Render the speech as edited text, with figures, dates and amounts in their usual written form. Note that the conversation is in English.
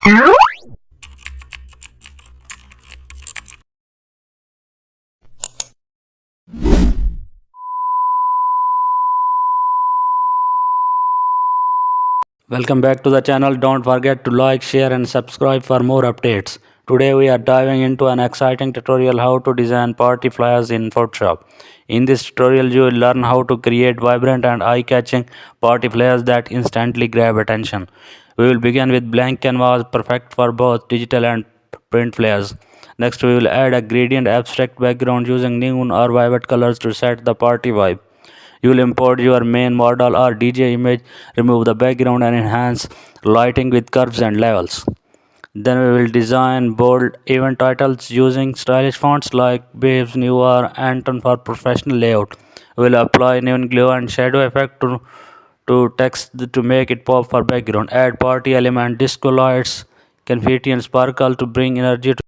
Welcome back to the channel. Don't forget to like, share and subscribe for more updates. Today we are diving into an exciting tutorial how to design party flyers in Photoshop. In this tutorial you will learn how to create vibrant and eye-catching party flyers that instantly grab attention. We will begin with blank canvas, perfect for both digital and print flyers. Next we will add a gradient abstract background using neon or vibrant colors to set the party vibe. You will import your main model or DJ image, remove the background and enhance lighting with curves and levels. Then we will design bold event titles using stylish fonts like Babes New or Anton for professional layout. We will apply neon glow and shadow effect to text to make it pop for background. Add party element, disco lights, confetti and sparkle to bring energy to